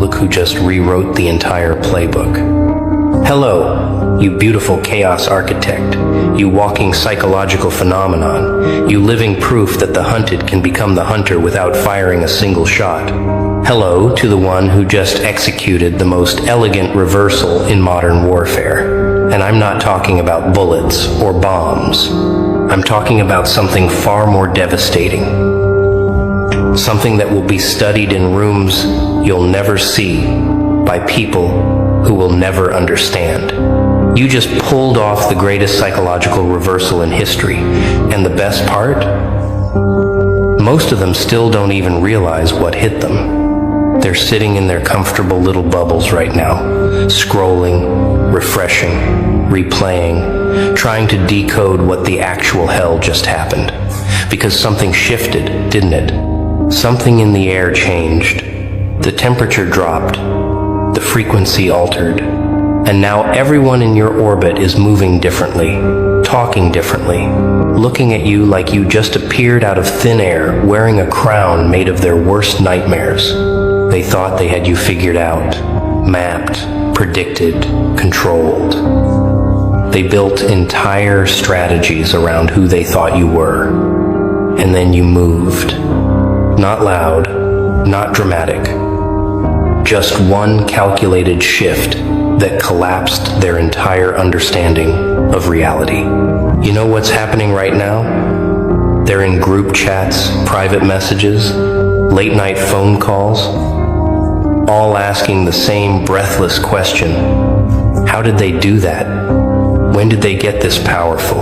Look who just rewrote the entire playbook. Hello, you beautiful chaos architect, you walking psychological phenomenon, you living proof that the hunted can become the hunter without firing a single shot. Hello to the one who just executed the most elegant reversal in modern warfare. And I'm not talking about bullets or bombs. I'm talking about something far more devastating. Something that will be studied in rooms you'll never see by people who will never understand. You just pulled off the greatest psychological reversal in history. And the best part? Most of them still don't even realize what hit them. They're sitting in their comfortable little bubbles right now, scrolling, refreshing, replaying, trying to decode what the actual hell just happened. Because something shifted, didn't it? Something in the air changed. The temperature dropped. The frequency altered. And now everyone in your orbit is moving differently, talking differently, looking at you like you just appeared out of thin air, wearing a crown made of their worst nightmares. They thought they had you figured out, mapped, predicted, controlled. They built entire strategies around who they thought you were. And then you moved. Not loud, not dramatic. Just one calculated shift that collapsed their entire understanding of reality. You know what's happening right now? They're in group chats, private messages, late night phone calls, all asking the same breathless question. How did they do that? When did they get this powerful?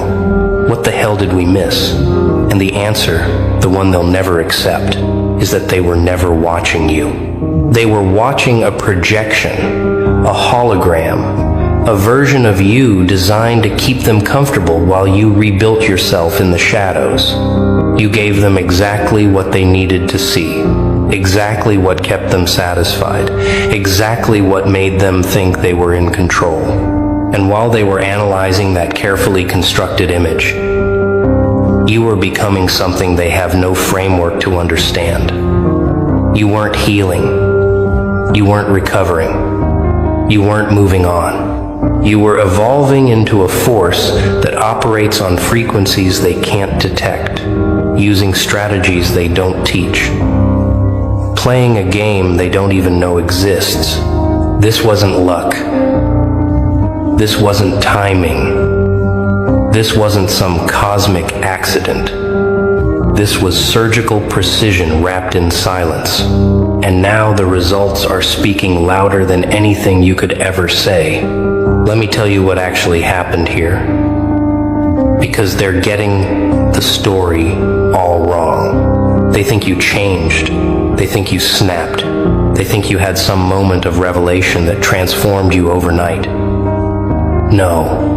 What the hell did we miss? And the answer, the one they'll never accept, is that they were never watching you. They were watching a projection, a hologram, a version of you designed to keep them comfortable while you rebuilt yourself in the shadows. You gave them exactly what they needed to see, exactly what kept them satisfied, exactly what made them think they were in control. And while they were analyzing that carefully constructed image, you were becoming something they have no framework to understand. You weren't healing. You weren't recovering. You weren't moving on. You were evolving into a force that operates on frequencies they can't detect, using strategies they don't teach, playing a game they don't even know exists. This wasn't luck. This wasn't timing. This wasn't some cosmic accident. This was surgical precision wrapped in silence. And now the results are speaking louder than anything you could ever say. Let me tell you what actually happened here. Because they're getting the story all wrong. They think you changed. They think you snapped. They think you had some moment of revelation that transformed you overnight. No.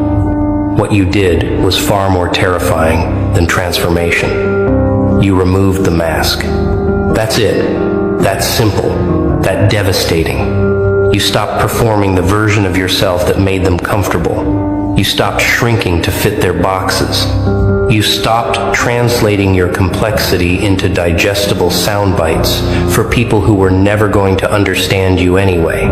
What you did was far more terrifying than transformation. You removed the mask. That's it. That's simple. That devastating. You stopped performing the version of yourself that made them comfortable. You stopped shrinking to fit their boxes. You stopped translating your complexity into digestible sound bites for people who were never going to understand you anyway.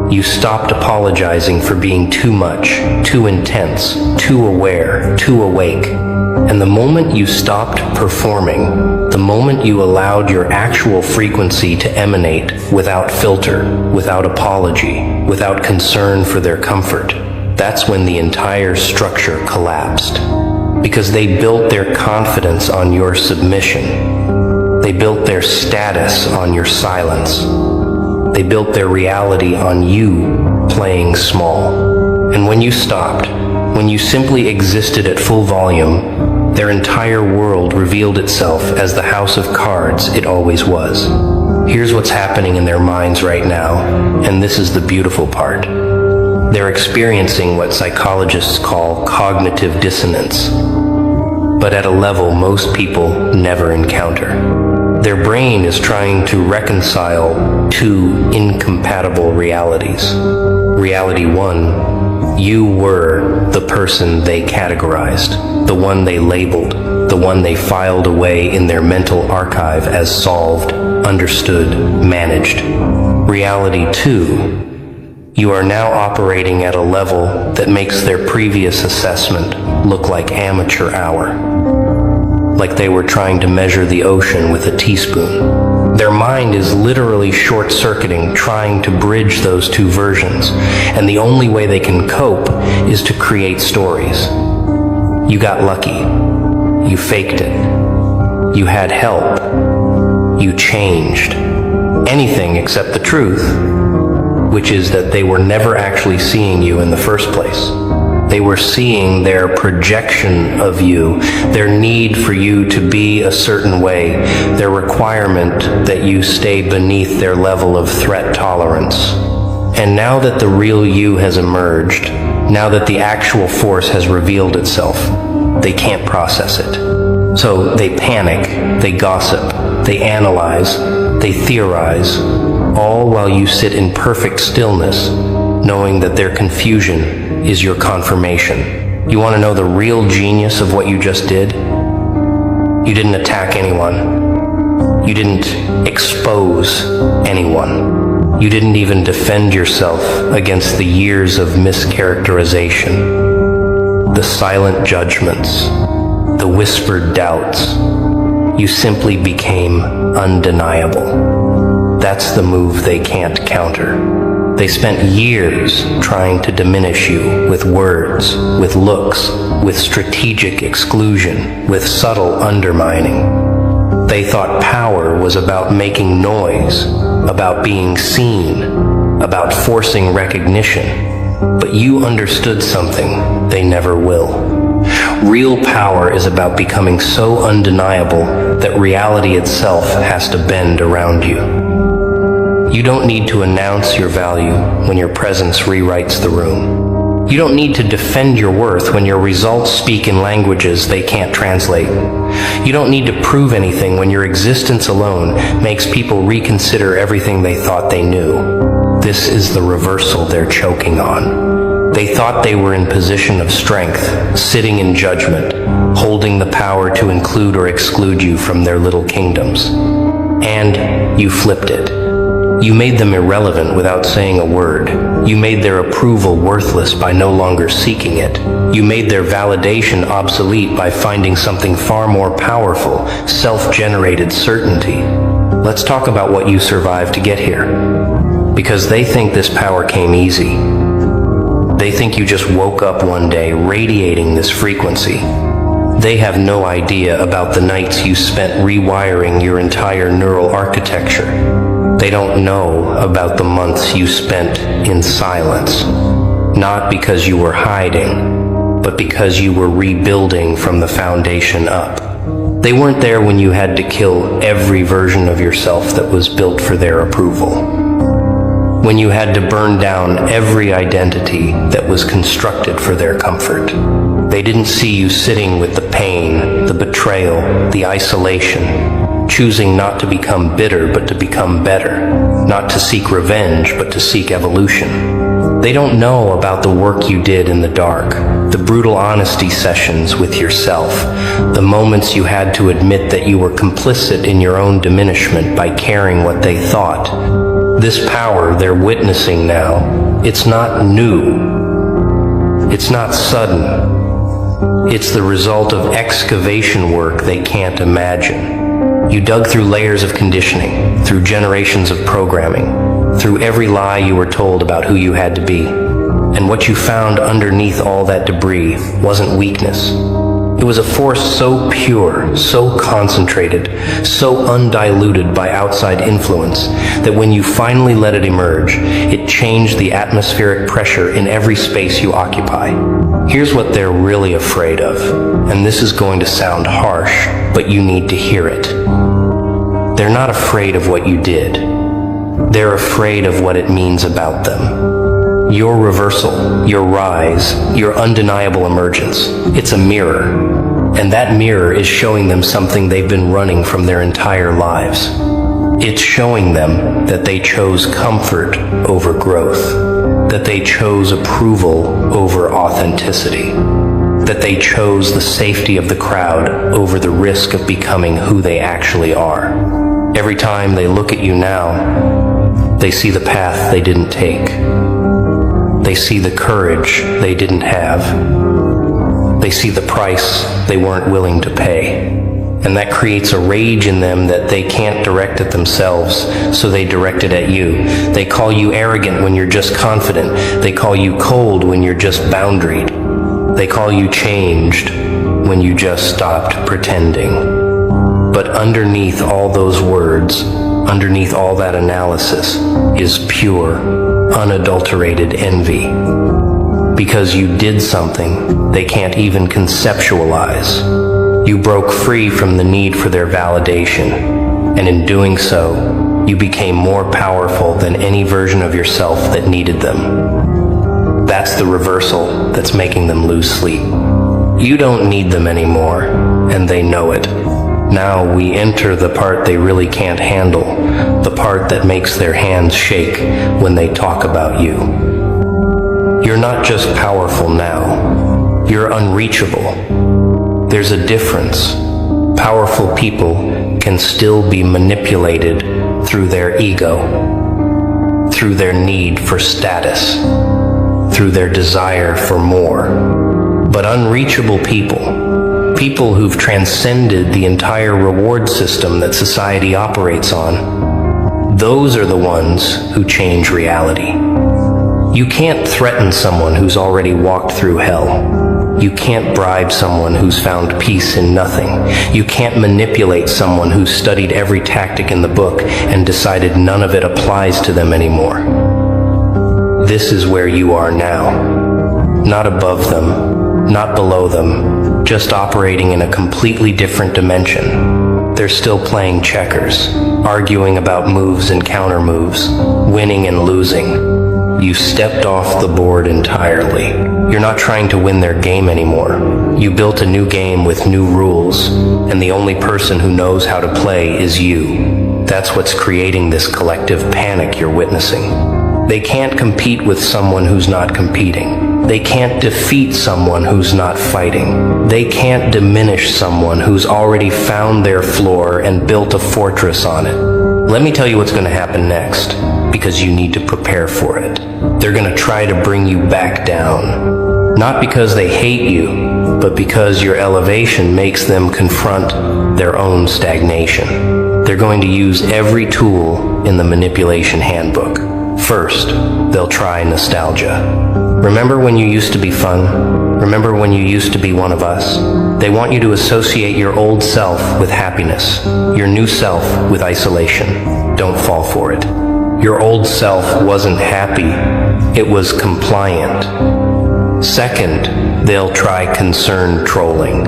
You stopped apologizing for being too much, too intense, too aware, too awake. And the moment you stopped performing, the moment you allowed your actual frequency to emanate without filter, without apology, without concern for their comfort, that's when the entire structure collapsed. Because they built their confidence on your submission. They built their status on your silence. They built their reality on you playing small. And when you stopped, when you simply existed at full volume, their entire world revealed itself as the house of cards it always was. Here's what's happening in their minds right now, and this is the beautiful part. They're experiencing what psychologists call cognitive dissonance, but at a level most people never encounter. Their brain is trying to reconcile two incompatible realities. Reality one, you were the person they categorized, the one they labeled, the one they filed away in their mental archive as solved, understood, managed. Reality 2, you are now operating at a level that makes their previous assessment look like amateur hour. Like they were trying to measure the ocean with a teaspoon. Their mind is literally short-circuiting, trying to bridge those two versions, and the only way they can cope is to create stories. You got lucky. You faked it. You had help. You changed. Anything except the truth, which is that they were never actually seeing you in the first place. They were seeing their projection of you, their need for you to be a certain way, their requirement that you stay beneath their level of threat tolerance. And now that the real you has emerged, now that the actual force has revealed itself, they can't process it. So they panic, they gossip, they analyze, they theorize, all while you sit in perfect stillness, knowing that their confusion is your confirmation. You want to know the real genius of what you just did? You didn't attack anyone. You didn't expose anyone. You didn't even defend yourself against the years of mischaracterization, the silent judgments, the whispered doubts. You simply became undeniable. That's the move they can't counter. They spent years trying to diminish you with words, with looks, with strategic exclusion, with subtle undermining. They thought power was about making noise, about being seen, about forcing recognition. But you understood something they never will. Real power is about becoming so undeniable that reality itself has to bend around you. You don't need to announce your value when your presence rewrites the room. You don't need to defend your worth when your results speak in languages they can't translate. You don't need to prove anything when your existence alone makes people reconsider everything they thought they knew. This is the reversal they're choking on. They thought they were in position of strength, sitting in judgment, holding the power to include or exclude you from their little kingdoms. And you flipped it. You made them irrelevant without saying a word. You made their approval worthless by no longer seeking it. You made their validation obsolete by finding something far more powerful, self-generated certainty. Let's talk about what you survived to get here. Because they think this power came easy. They think you just woke up one day radiating this frequency. They have no idea about the nights you spent rewiring your entire neural architecture. They don't know about the months you spent in silence, not because you were hiding, but because you were rebuilding from the foundation up. They weren't there when you had to kill every version of yourself that was built for their approval, when you had to burn down every identity that was constructed for their comfort. They didn't see you sitting with the pain, the betrayal, the isolation, choosing not to become bitter but to become better, not to seek revenge but to seek evolution. They don't know about the work you did in the dark, the brutal honesty sessions with yourself, the moments you had to admit that you were complicit in your own diminishment by caring what they thought. This power they're witnessing now, it's not new. It's not sudden. It's the result of excavation work they can't imagine. You dug through layers of conditioning, through generations of programming, through every lie you were told about who you had to be. And what you found underneath all that debris wasn't weakness. It was a force so pure, so concentrated, so undiluted by outside influence that when you finally let it emerge, it changed the atmospheric pressure in every space you occupy. Here's what they're really afraid of, and this is going to sound harsh, but you need to hear it. They're not afraid of what you did. They're afraid of what it means about them. Your reversal, your rise, your undeniable emergence, it's a mirror. And that mirror is showing them something they've been running from their entire lives. It's showing them that they chose comfort over growth, that they chose approval over authenticity, that they chose the safety of the crowd over the risk of becoming who they actually are. Every time they look at you now, they see the path they didn't take. They see the courage they didn't have. They see the price they weren't willing to pay. And that creates a rage in them that they can't direct at themselves, so they direct it at you. They call you arrogant when you're just confident. They call you cold when you're just boundaried. They call you changed when you just stopped pretending. But underneath all those words, underneath all that analysis, is pure, unadulterated envy. Because you did something they can't even conceptualize. You broke free from the need for their validation, and in doing so, you became more powerful than any version of yourself that needed them. That's the reversal that's making them lose sleep. You don't need them anymore, and they know it. Now we enter the part they really can't handle, the part that makes their hands shake when they talk about you. You're not just powerful now, you're unreachable. There's a difference. Powerful people can still be manipulated through their ego, through their need for status, through their desire for more. But unreachable people who've transcended the entire reward system that society operates on, those are the ones who change reality. You can't threaten someone who's already walked through hell. You can't bribe someone who's found peace in nothing. You can't manipulate someone who's studied every tactic in the book and decided none of it applies to them anymore. This is where you are now. Not above them, not below them, just operating in a completely different dimension. They're still playing checkers, arguing about moves and counter moves, winning and losing. You stepped off the board entirely. You're not trying to win their game anymore. You built a new game with new rules, and the only person who knows how to play is you. That's what's creating this collective panic you're witnessing. They can't compete with someone who's not competing. They can't defeat someone who's not fighting. They can't diminish someone who's already found their floor and built a fortress on it. Let me tell you what's going to happen next, because you need to prepare for it. They're going to try to bring you back down. Not because they hate you, but because your elevation makes them confront their own stagnation. They're going to use every tool in the manipulation handbook. First, they'll try nostalgia. Remember when you used to be fun? Remember when you used to be one of us? They want you to associate your old self with happiness, your new self with isolation. Don't fall for it. Your old self wasn't happy, it was compliant. Second, they'll try concerned trolling.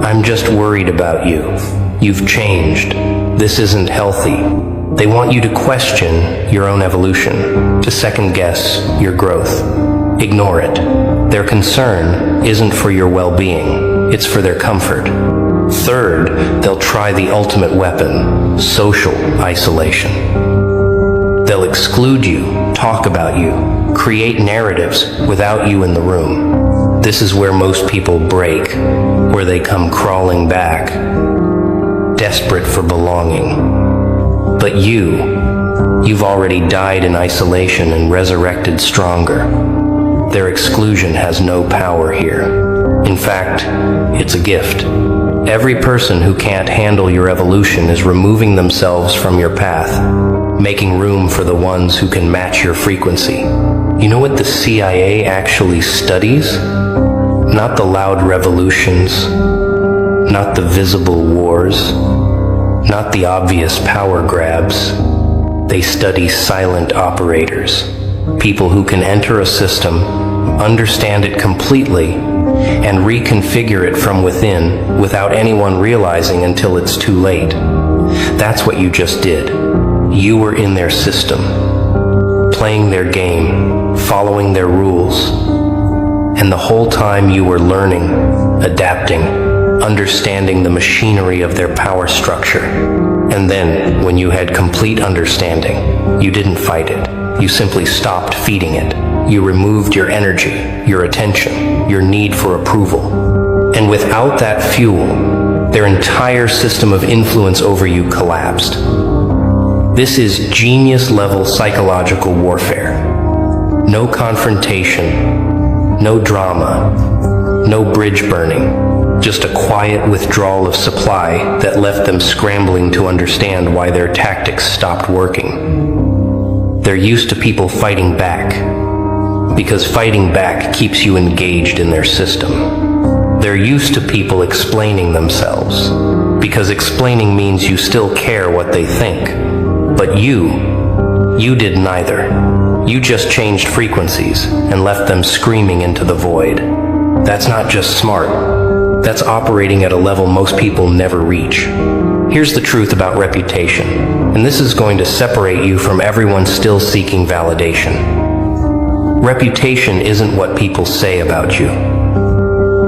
I'm just worried about you. You've changed. This isn't healthy. They want you to question your own evolution, to second guess your growth. Ignore it. Their concern isn't for your well-being, it's for their comfort. Third, they'll try the ultimate weapon, social isolation. They'll exclude you, talk about you, create narratives without you in the room. This is where most people break, where they come crawling back, desperate for belonging. But you've already died in isolation and resurrected stronger. Their exclusion has no power here. In fact, it's a gift. Every person who can't handle your evolution is removing themselves from your path, making room for the ones who can match your frequency. You know what the CIA actually studies? Not the loud revolutions, not the visible wars, not the obvious power grabs. They study silent operators, people who can enter a system, understand it completely, and reconfigure it from within without anyone realizing until it's too late. That's what you just did. You were in their system, playing their game, following their rules. And the whole time you were learning, adapting, understanding the machinery of their power structure. And then, when you had complete understanding, you didn't fight it. You simply stopped feeding it. You removed your energy, your attention, your need for approval. And without that fuel, Their entire system of influence over you collapsed. This is genius-level psychological warfare. No confrontation, no drama, no bridge burning, just a quiet withdrawal of supply that left them scrambling to understand why their tactics stopped working. They're used to people fighting back, because fighting back keeps you engaged in their system. They're used to people explaining themselves, because explaining means you still care what they think. But you did neither. You just changed frequencies and left them screaming into the void. That's not just smart. That's operating at a level most people never reach. Here's the truth about reputation, and this is going to separate you from everyone still seeking validation. Reputation isn't what people say about you.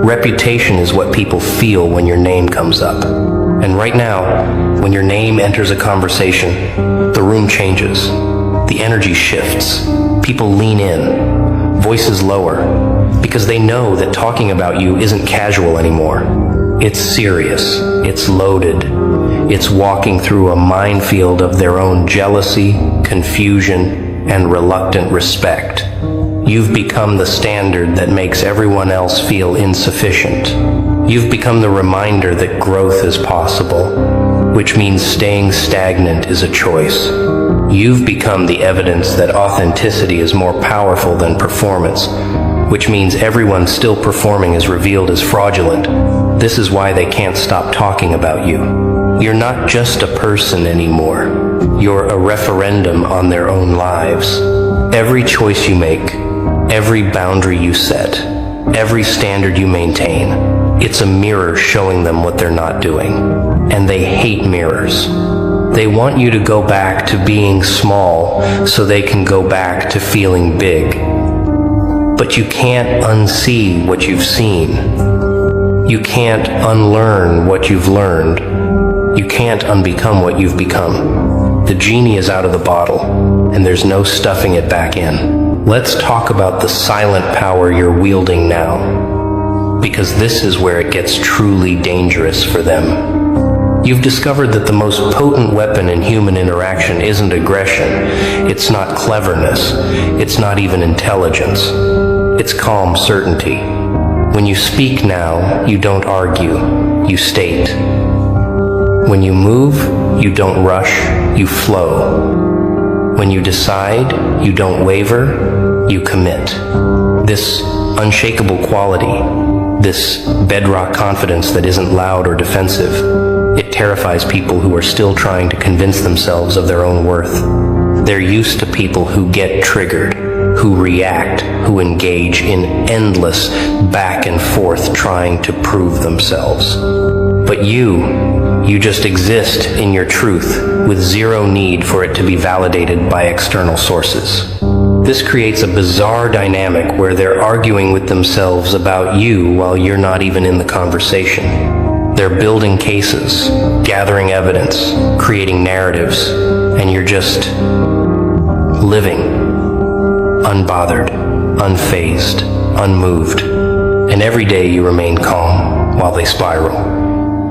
Reputation is what people feel when your name comes up. And right now, when your name enters a conversation, the room changes. The energy shifts. People lean in, voices lower, because they know that talking about you isn't casual anymore. It's serious. It's loaded. It's walking through a minefield of their own jealousy, confusion, and reluctant respect. You've become the standard that makes everyone else feel insufficient. You've become the reminder that growth is possible, which means staying stagnant is a choice. You've become the evidence that authenticity is more powerful than performance, which means everyone still performing is revealed as fraudulent. This is why they can't stop talking about you. You're not just a person anymore. You're a referendum on their own lives. Every choice you make, every boundary you set, every standard you maintain, it's a mirror showing them what they're not doing. And they hate mirrors. They want you to go back to being small so they can go back to feeling big. But you can't unsee what you've seen. You can't unlearn what you've learned. You can't unbecome what you've become. The genie is out of the bottle, and there's no stuffing it back in. Let's talk about the silent power you're wielding now, because this is where it gets truly dangerous for them. You've discovered that the most potent weapon in human interaction isn't aggression, it's not cleverness, it's not even intelligence. It's calm certainty. When you speak now, you don't argue, you state. When you move, you don't rush, you flow. When you decide, you don't waver, you commit. This unshakable quality, this bedrock confidence that isn't loud or defensive, it terrifies people who are still trying to convince themselves of their own worth. They're used to people who get triggered, who react, who engage in endless back and forth trying to prove themselves. But you just exist in your truth with zero need for it to be validated by external sources. This creates a bizarre dynamic where they're arguing with themselves about you while you're not even in the conversation. They're building cases, gathering evidence, creating narratives, and you're just living, unbothered, unfazed, unmoved. And every day you remain calm while they spiral.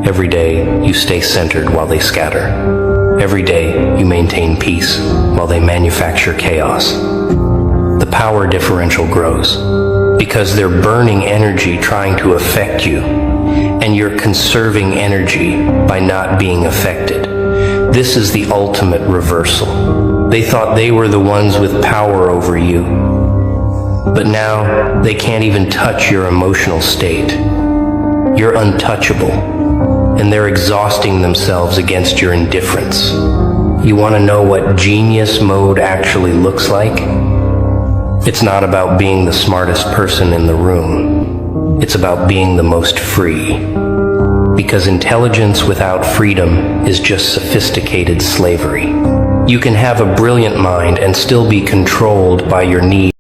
Every day you stay centered while they scatter. Every day you maintain peace while they manufacture chaos. The power differential grows because they're burning energy trying to affect you, and you're conserving energy by not being affected. This is the ultimate reversal. They thought they were the ones with power over you, but now they can't even touch your emotional state. You're untouchable, and they're exhausting themselves against your indifference. You want to know what genius mode actually looks like? It's not about being the smartest person in the room. It's about being the most free. Because intelligence without freedom is just sophisticated slavery. You can have a brilliant mind and still be controlled by your need